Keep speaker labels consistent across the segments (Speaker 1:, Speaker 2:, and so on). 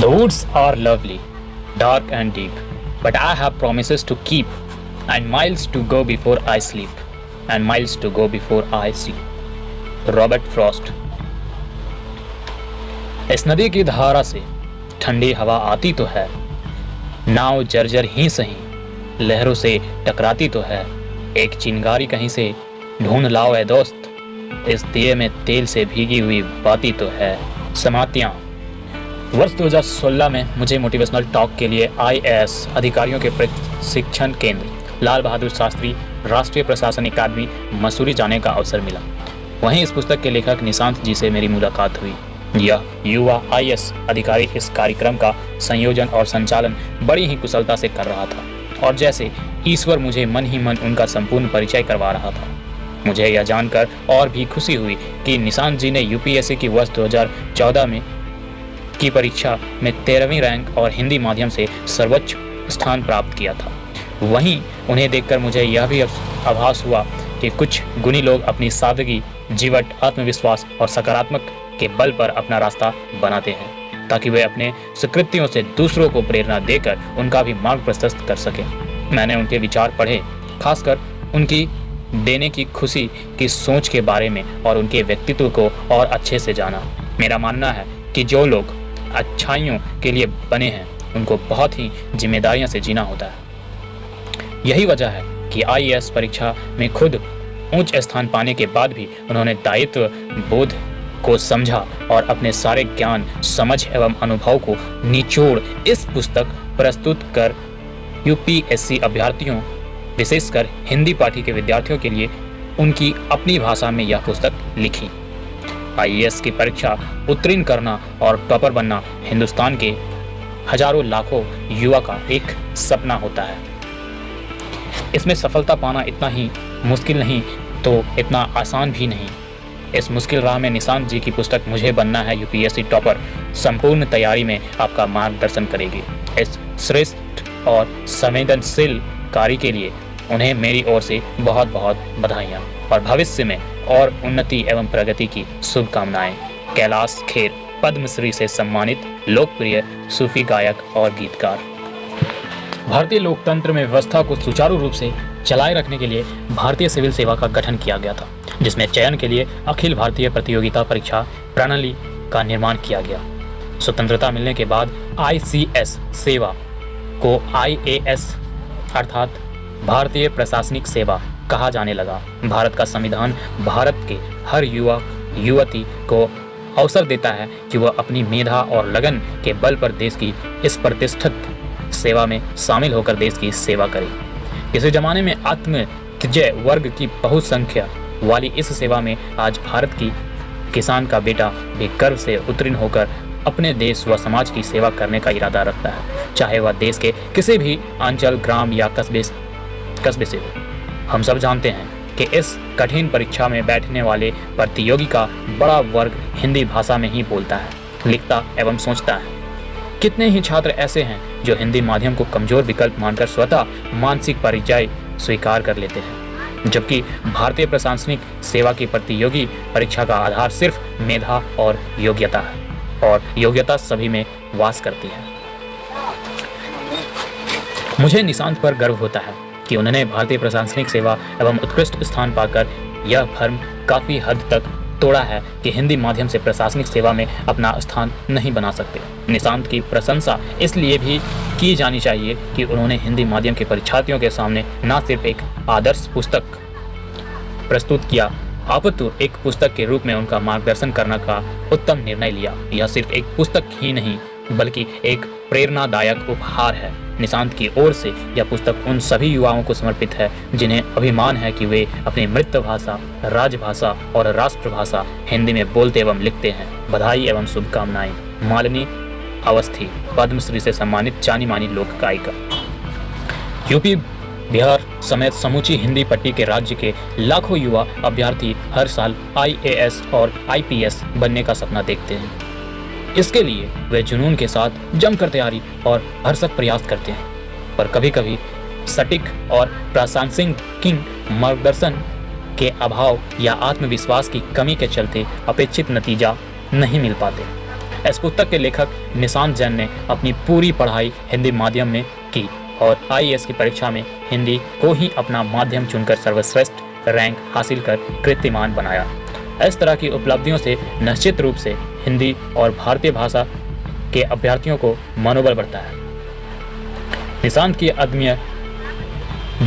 Speaker 1: The woods are lovely, dark and deep, but I have promises to keep, and miles to go before I sleep, and miles to go before I see. Robert Frost. इस नदी की धारा से ठंडी हवा आती तो है, नाव जर्जर ही सही लहरों से टकराती तो है। एक चिंगारी कहीं से ढूंढ लाओ ए दोस्त, इस दिए में तेल से भीगी हुई बाती तो है। समातियाँ। वर्ष 2016 में मुझे मोटिवेशनल टॉक के लिए IAS अधिकारियों के प्रशिक्षण केंद्र लाल बहादुर शास्त्री राष्ट्रीय प्रशासन अकादमी मसूरी जाने का अवसर मिला। वहीं इस पुस्तक के लेखक निशांत जी से मेरी मुलाकात हुई। यह युवा IAS अधिकारी इस कार्यक्रम का संयोजन और संचालन बड़ी ही कुशलता से कर रहा था, और जैसे ईश्वर मुझे मन ही मन उनका संपूर्ण परिचय करवा रहा था। मुझे यह जानकर और भी खुशी हुई कि निशांत जी ने UPSC की वर्ष 2014 में की परीक्षा में 13वीं रैंक और हिंदी माध्यम से सर्वोच्च स्थान प्राप्त किया था। वहीं उन्हें देखकर मुझे यह भी आभास हुआ कि कुछ गुणी लोग अपनी सादगी, जीवट, आत्मविश्वास और सकारात्मक के बल पर अपना रास्ता बनाते हैं, ताकि वे अपने सुकृत्यों से दूसरों को प्रेरणा देकर उनका भी मार्ग प्रशस्त कर सकें। मैंने उनके विचार पढ़े, खासकर उनकी देने की खुशी की सोच के बारे में, और उनके व्यक्तित्व को और अच्छे से जाना। मेरा मानना है कि जो लोग अच्छाइयों के लिए बने हैं उनको बहुत ही जिम्मेदारियों से जीना होता है। यही वजह है कि IAS परीक्षा में खुद उच्च स्थान पाने के बाद भी उन्होंने दायित्व बोध को समझा और अपने सारे ज्ञान, समझ एवं अनुभव को निचोड़ इस पुस्तक प्रस्तुत कर UPSC अभ्यर्थियों, विशेषकर हिंदी पाठी के विद्यार्थियों के लिए उनकी अपनी भाषा में यह पुस्तक लिखी। IAS की परीक्षा उत्तीर्ण करना और टॉपर बनना हिंदुस्तान के हजारों लाखों युवा का एक सपना होता है। इसमें सफलता पाना इतना ही मुश्किल नहीं तो इतना आसान भी नहीं। इस मुश्किल राह में निशांत जी की पुस्तक मुझे बनना है UPSC टॉपर संपूर्ण तैयारी में आपका मार्गदर्शन करेगी। इस श्रेष्ठ और संवेदनशील कार्य के लिए उन्हें मेरी ओर से बहुत बहुत बधाइयाँ और भविष्य में और उन्नति एवं प्रगति की शुभकामनाएं। कैलाश खेर, पद्मश्री से सम्मानित लोकप्रिय सूफी गायक और गीतकार। भारतीय लोकतंत्र में व्यवस्था को सुचारू रूप से चलाए रखने के लिए भारतीय सिविल सेवा का गठन किया गया था, जिसमें चयन के लिए अखिल भारतीय प्रतियोगिता परीक्षा प्रणाली का निर्माण किया गया। स्वतंत्रता मिलने के बाद ICS सेवा को IAS अर्थात भारतीय प्रशासनिक सेवा कहा जाने लगा। भारत का संविधान भारत के हर युवा युवती को अवसर देता है कि वह अपनी मेधा और लगन के बल पर देश की इस प्रतिष्ठित सेवा में शामिल होकर देश की सेवा करे। किसी जमाने में आत्मत्यज्य वर्ग की बहुसंख्या वाली इस सेवा में आज भारत की किसान का बेटा भी गर्व से उत्तीर्ण होकर अपने देश व समाज की सेवा करने का इरादा रखता है, चाहे वह देश के किसी भी अंचल, ग्राम या कस्बे से हो। हम सब जानते हैं कि इस कठिन परीक्षा में बैठने वाले प्रतियोगी का बड़ा वर्ग हिंदी भाषा में ही बोलता है, लिखता एवं सोचता है। कितने ही छात्र ऐसे हैं जो हिंदी माध्यम को कमजोर विकल्प मानकर स्वतः मानसिक परिचय स्वीकार कर लेते हैं, जबकि भारतीय प्रशासनिक सेवा की प्रतियोगी परीक्षा का आधार सिर्फ मेधा और योग्यता है, और योग्यता सभी में वास करती है। मुझे निशांत पर गर्व होता है कि उन्होंने भारतीय प्रशासनिक सेवा एवं उत्कृष्ट स्थान पाकर यह भ्रम काफ़ी हद तक तोड़ा है कि हिंदी माध्यम से प्रशासनिक सेवा में अपना स्थान नहीं बना सकते। निशांत की प्रशंसा इसलिए भी की जानी चाहिए कि उन्होंने हिंदी माध्यम के परीक्षार्थियों के सामने न सिर्फ एक आदर्श पुस्तक प्रस्तुत किया, अपितु एक पुस्तक के रूप में उनका मार्गदर्शन करने का उत्तम निर्णय लिया। यह सिर्फ एक पुस्तक ही नहीं बल्कि एक प्रेरणादायक उपहार है। निशांत की ओर से यह पुस्तक उन सभी युवाओं को समर्पित है जिन्हें अभिमान है कि वे अपनी मातृभाषा, राजभाषा और राष्ट्रभाषा हिंदी में बोलते एवं लिखते हैं। बधाई एवं शुभकामनाएं। मालिनी अवस्थी, पद्मश्री से सम्मानित जानी मानी लोक गायिका। यूपी, बिहार समेत समूची हिंदी पट्टी के राज्य के लाखों युवा अभ्यर्थी हर साल IAS और IPS बनने का सपना देखते हैं। इसके लिए वे जुनून के साथ जमकर तैयारी और भरसक प्रयास करते हैं, पर कभी कभी सटीक और प्रासंगिक मार्गदर्शन के अभाव या आत्मविश्वास की कमी के चलते अपेक्षित नतीजा नहीं मिल पाते। इस पुस्तक के लेखक निशांत जैन ने अपनी पूरी पढ़ाई हिंदी माध्यम में की और आईएएस की परीक्षा में हिंदी को ही अपना माध्यम चुनकर सर्वश्रेष्ठ रैंक हासिल कर कीर्तिमान बनाया। इस तरह की उपलब्धियों से निश्चित रूप से हिंदी और भारतीय भाषा के अभ्यर्थियों को मनोबल बढ़ता है। निशांत की अदम्य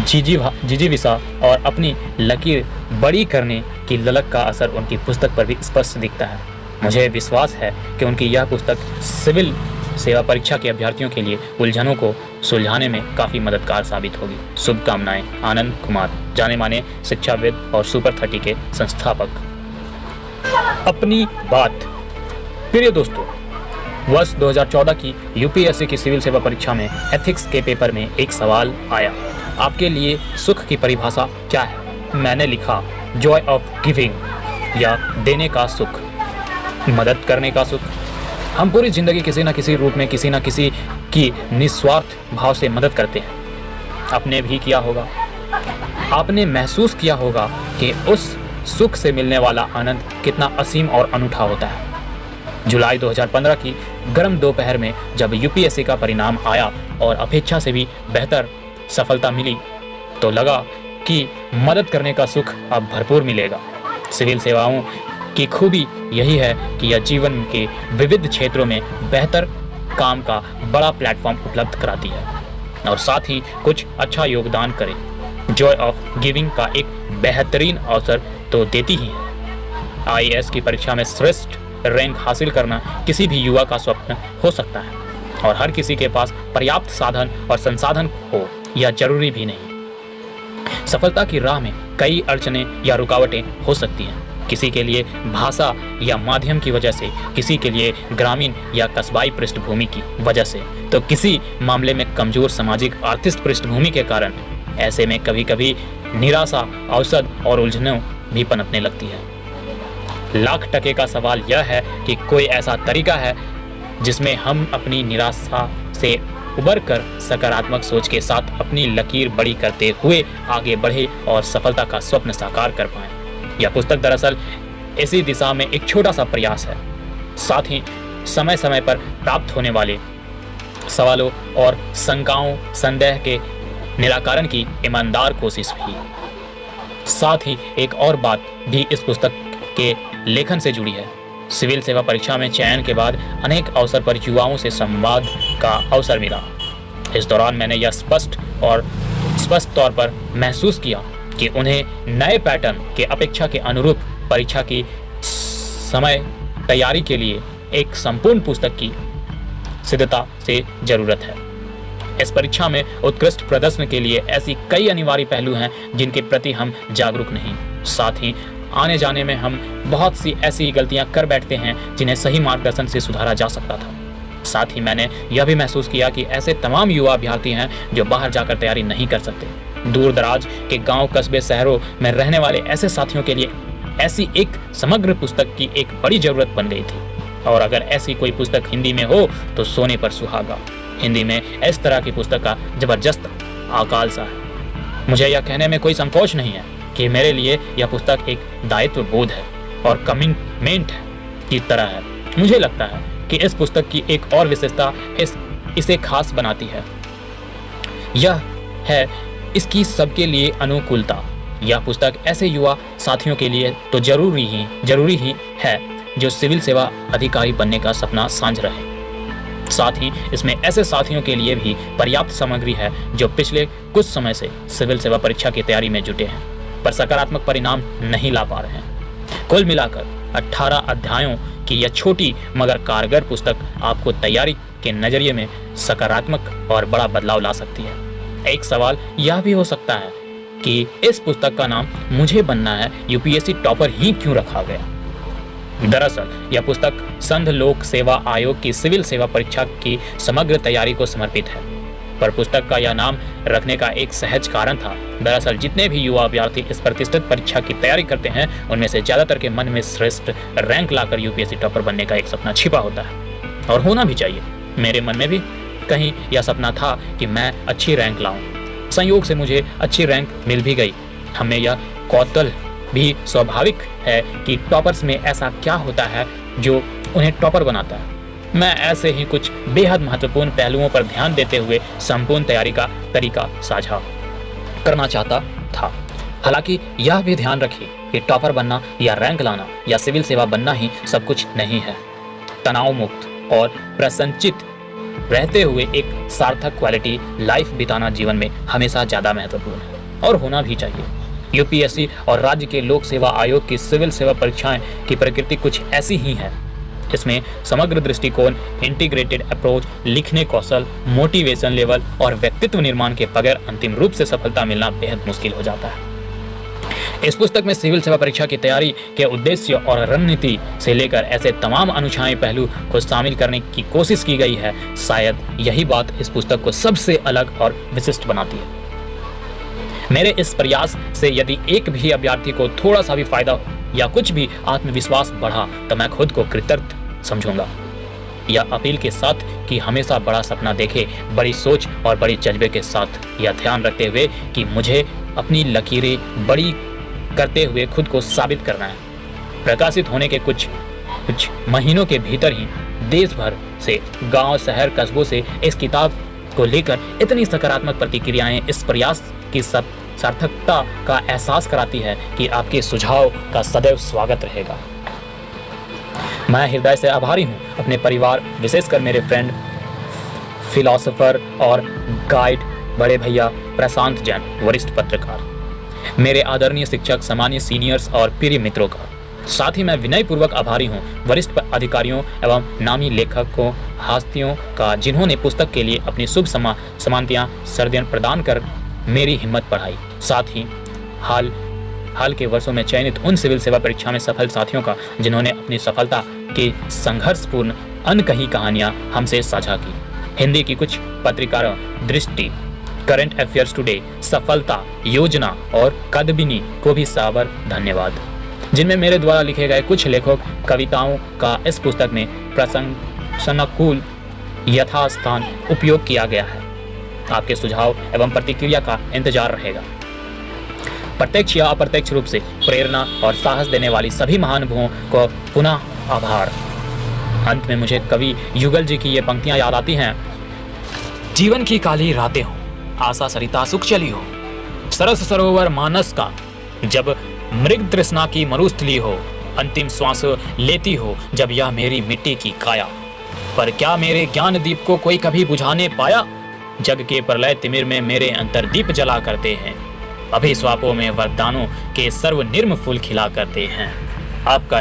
Speaker 1: जिजीविषा और अपनी लकीर बड़ी करने की ललक का असर उनकी पुस्तक पर भी स्पष्ट दिखता है। मुझे विश्वास है कि उनकी यह पुस्तक सिविल सेवा परीक्षा के अभ्यर्थियों के लिए उलझनों को सुलझाने में काफ़ी मददगार साबित होगी। शुभकामनाएं। आनंद कुमार, जाने माने शिक्षाविद और सुपर 30 के संस्थापक। अपनी बात। प्रिय दोस्तों, वर्ष 2014 की यूपीएससी की सिविल सेवा परीक्षा में एथिक्स के पेपर में एक सवाल आया, आपके लिए सुख की परिभाषा क्या है? मैंने लिखा, जॉय ऑफ गिविंग, या देने का सुख, मदद करने का सुख। हम पूरी जिंदगी किसी न किसी रूप में किसी न किसी की निस्वार्थ भाव से मदद करते हैं। आपने भी किया होगा। आपने महसूस किया होगा कि उस सुख से मिलने वाला आनंद कितना असीम और अनूठा होता है। जुलाई 2015 की गर्म दोपहर में जब यूपीएससी का परिणाम आया और अपेक्षा से भी बेहतर सफलता मिली, तो लगा कि मदद करने का सुख अब भरपूर मिलेगा। सिविल सेवाओं की खूबी यही है कि यह जीवन के विविध क्षेत्रों में बेहतर काम का बड़ा प्लेटफॉर्म उपलब्ध कराती है और साथ ही कुछ अच्छा योगदान करे। जॉय ऑफ गिविंग का एक बेहतरीन अवसर तो देती ही है। आईएएस की परीक्षा में श्रेष्ठ रैंक हासिल करना किसी भी युवा का स्वप्न हो सकता है और हर किसी के पास पर्याप्त साधन और संसाधन हो यह जरूरी भी नहीं। सफलता की राह में कई अड़चनें या रुकावटें हो सकती हैं। किसी के लिए भाषा या माध्यम की वजह से, किसी के लिए ग्रामीण या कस्बाई पृष्ठभूमि की वजह से, तो किसी मामले में कमजोर सामाजिक आर्थिक पृष्ठभूमि के कारण। ऐसे में कभी कभी निराशा, औसत और उलझनों भी पनपने लगती है। लाख टके का सवाल यह है कि कोई ऐसा तरीका है जिसमें हम अपनी निराशा से उबर कर सकारात्मक सोच के साथ अपनी लकीर बड़ी करते हुए आगे बढ़े और सफलता का स्वप्न साकार कर पाएं। यह पुस्तक दरअसल इसी दिशा में एक छोटा सा प्रयास है, साथ ही समय समय पर प्राप्त होने वाले सवालों और शंकाओं, संदेह के निराकरण की ईमानदार कोशिश भी। साथ ही एक और बात भी इस पुस्तक के लेखन से जुड़ी है। सिविल सेवा परीक्षा में चयन के बाद अनेक अवसर पर युवाओं से संवाद का अवसर मिला। इस दौरान मैंने यह स्पष्ट तौर पर महसूस किया कि उन्हें नए पैटर्न के अपेक्षा के अनुरूप परीक्षा की समय तैयारी के लिए एक संपूर्ण पुस्तक की सिद्धता से जरूरत है। इस परीक्षा में उत्कृष्ट प्रदर्शन के लिए ऐसी कई अनिवार्य पहलू हैं जिनके प्रति हम जागरूक नहीं। साथ ही आने जाने में हम बहुत सी ऐसी गलतियां कर बैठते हैं जिन्हें सही मार्गदर्शन से सुधारा जा सकता था। साथ ही मैंने यह भी महसूस किया कि ऐसे तमाम युवा अभ्यर्थी हैं जो बाहर जाकर तैयारी नहीं कर सकते। दूर दराज के गांव, कस्बे, शहरों में रहने वाले ऐसे साथियों के लिए ऐसी एक समग्र पुस्तक की एक बड़ी जरूरत बन गई थी। और अगर ऐसी कोई पुस्तक हिंदी में हो तो सोने पर सुहागा। हिंदी में इस तरह की पुस्तक का जबरदस्त अकाल सा है। मुझे यह कहने में कोई संकोच नहीं है कि मेरे लिए यह पुस्तक एक दायित्व बोध है और कमिटमेंट की तरह है। मुझे लगता है कि इस पुस्तक की एक और विशेषता इसे खास बनाती है, यह है इसकी सबके लिए अनुकूलता। यह पुस्तक ऐसे युवा साथियों के लिए तो जरूरी ही है जो सिविल सेवा अधिकारी बनने का सपना सांझ रहे। साथ ही इसमें ऐसे साथियों के लिए भी पर्याप्त सामग्री है जो पिछले कुछ समय से सिविल सेवा परीक्षा की तैयारी में जुटे हैं पर सकारात्मक परिणाम नहीं ला पा रहे हैं। कुल मिलाकर 18 अध्यायों की यह छोटी मगर कारगर पुस्तक आपको तैयारी के नजरिए में सकारात्मक और बड़ा बदलाव ला सकती है। एक सवाल यह भी हो सकता है कि इस पुस्तक का नाम मुझे बनना है यूपीएससी टॉपर ही क्यों रखा गया। दरअसल यह पुस्तक संघ लोक सेवा आयोग की सिविल सेवा परीक्षा की समग्र तैयारी को समर्पित है, पर पुस्तक का यह नाम रखने का एक सहज कारण था। दरअसल जितने भी युवा अभ्यर्थी इस प्रतिष्ठित परीक्षा की तैयारी करते हैं उनमें से ज्यादातर के मन में श्रेष्ठ रैंक लाकर यूपीएससी टॉपर बनने का एक सपना छिपा होता है और होना भी चाहिए। मेरे मन में भी कहीं यह सपना था कि मैं अच्छी रैंक लाऊं। संयोग से मुझे अच्छी रैंक मिल भी गई। हमें यह कौतूहल भी स्वाभाविक है कि टॉपर्स में ऐसा क्या होता है जो उन्हें टॉपर बनाता है। मैं ऐसे ही कुछ बेहद महत्वपूर्ण पहलुओं पर ध्यान देते हुए संपूर्ण तैयारी का तरीका साझा करना चाहता था। हालांकि यह भी ध्यान रखिए कि टॉपर बनना या रैंक लाना या सिविल सेवा बनना ही सब कुछ नहीं है। तनाव मुक्त और प्रसन्नचित्त रहते हुए एक सार्थक क्वालिटी लाइफ बिताना जीवन में हमेशा ज़्यादा महत्वपूर्ण है और होना भी चाहिए। यूपीएससी और राज्य के लोक सेवा आयोग की सिविल सेवा परीक्षाएं की प्रकृति कुछ ऐसी ही है। इसमें समग्र दृष्टिकोण, इंटीग्रेटेड अप्रोच, लिखने कौशल, मोटिवेशन लेवल और व्यक्तित्व निर्माण के बगैर अंतिम रूप से सफलता मिलना बेहद मुश्किल हो जाता है। इस पुस्तक में सिविल सेवा परीक्षा की तैयारी के उद्देश्य और रणनीति से लेकर ऐसे तमाम अनुछाए पहलू को शामिल करने की कोशिश की गई है। शायद यही बात इस पुस्तक को सबसे अलग और विशिष्ट बनाती है। मेरे इस प्रयास से यदि एक भी अभ्यर्थी को थोड़ा सा भी फायदा हो या कुछ भी आत्मविश्वास बढ़ा तो मैं खुद को कृतज्ञ समझूंगा। यह अपील के साथ कि हमेशा बड़ा सपना देखे, बड़ी सोच और बड़ी जज्बे के साथ, यह ध्यान रखते हुए कि मुझे अपनी लकीरें बड़ी करते हुए खुद को साबित करना है। प्रकाशित होने के कुछ महीनों के भीतर ही देश भर से, गांव, शहर, कस्बों से इस किताब को लेकर इतनी सकारात्मक प्रतिक्रियाएं इस प्रयास की सार्थकता का एहसास कराती है कि आपके सुझाव का सदैव स्वागत रहेगा। मैं हृदय से आभारी हूँ अपने परिवार, विशेषकर मेरे फ्रेंड, फिलोसोफर और गाइड बड़े भैया प्रशांत जैन, वरिष्ठ पत्रकार, मेरे आदरणीय शिक्षक, सामान्य सीनियर्स और प्रिय मित्रों का। साथ ही मैं विनयपूर्वक आभारी हूँ वरिष्ठ अधिकारियों एवं नामी लेखकों, हस्तियों का, जिन्होंने पुस्तक के लिए अपनी शुभ समानताएं सर्दियां प्रदान कर मेरी हिम्मत बढ़ाई। साथ ही हाल के वर्षों में चयनित उन सिविल सेवा परीक्षा में सफल साथियों का, जिन्होंने अपनी सफलता की संघर्षपूर्ण अनकही कहानियां हमसे साझा की। हिंदी की कुछ पत्रिकाओं दृष्टि, करंट अफेयर्स टुडे, सफलता, योजना और कदबिनी को भी साबर धन्यवाद, जिनमें मेरे द्वारा लिखे गए कुछ लेखक कविताओं का इस पुस्तक में प्रशंसनानुकूल यथास्थान उपयोग किया गया है। आपके सुझाव एवं प्रतिक्रिया का इंतजार रहेगा। प्रत्यक्ष या अप्रत्यक्ष रूप से प्रेरणा और साहस देने वाली सभी महानुभावों को पुनः आभार। अंत में मुझे कवि युगल जी की ये पंक्तियां याद आती हैं। जीवन की काली रातें हो, आशा सरिता सुख चली हो, सरस सरोवर मानस का, जब मृग तृष्णा की मरुस्थली हो, अंतिम श्वास लेती हो जब यह मेरी मिट्टी की काया। पर क्या मेरे ज्ञान दीप को कोई कभी बुझाने पाया? जग के प्रलय तिमिर में मेरे अंतर दीप जला करते हैं, अभिश्वापों में वरदानों के सर्वनिर्म फूल खिला करते हैं। आपका